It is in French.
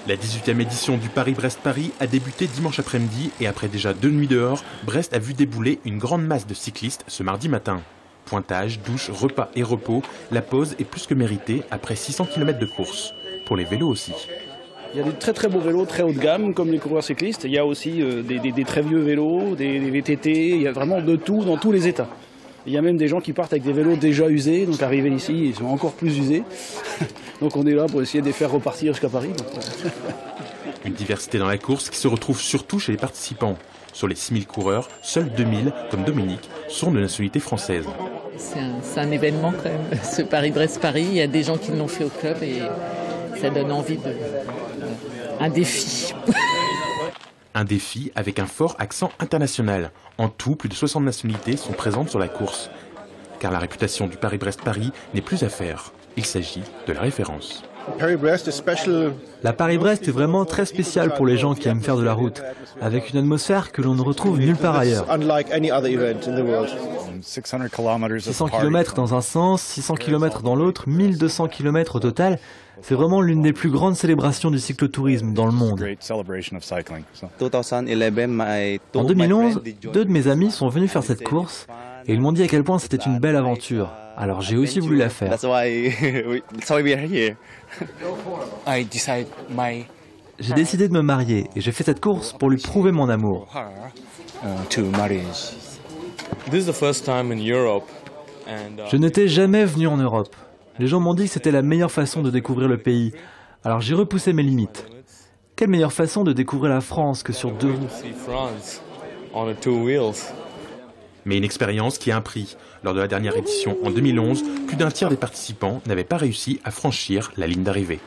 La 18e édition du Paris-Brest-Paris a débuté dimanche après-midi et après déjà 2 nuits dehors, Brest a vu débouler une grande masse de cyclistes ce mardi matin. Pointage, douche, repas et repos, la pause est plus que méritée après 600 km de course. Pour les vélos aussi. Il y a des très très beaux vélos, très haut de gamme, comme les coureurs cyclistes. Il y a aussi des très vieux vélos, des VTT, il y a vraiment de tout dans tous les états. Il y a même des gens qui partent avec des vélos déjà usés, donc arrivés ici, ils sont encore plus usés. Donc on est là pour essayer de les faire repartir jusqu'à Paris. Une diversité dans la course qui se retrouve surtout chez les participants. Sur les 6000 coureurs, seuls 2000, comme Dominique, sont de nationalité française. C'est un événement quand même, ce Paris-Brest-Paris. Il y a des gens qui l'ont fait au club et ça donne envie un défi. Un défi avec un fort accent international. En tout, plus de 60 nationalités sont présentes sur la course. Car la réputation du Paris-Brest-Paris n'est plus à faire. Il s'agit de la référence. La Paris-Brest est vraiment très spéciale pour les gens qui aiment faire de la route, avec une atmosphère que l'on ne retrouve nulle part ailleurs. 600 km dans un sens, 600 km dans l'autre, 1200 km au total. C'est vraiment l'une des plus grandes célébrations du cyclotourisme dans le monde. En 2011, 2 de mes amis sont venus faire cette course et ils m'ont dit à quel point c'était une belle aventure. Alors j'ai aussi voulu la faire. J'ai décidé de me marier et j'ai fait cette course pour lui prouver mon amour. Je n'étais jamais venu en Europe. Les gens m'ont dit que c'était la meilleure façon de découvrir le pays. Alors j'ai repoussé mes limites. Quelle meilleure façon de découvrir la France que sur 2 roues? Mais une expérience qui a un prix. Lors de la dernière édition en 2011, plus d'un tiers des participants n'avaient pas réussi à franchir la ligne d'arrivée.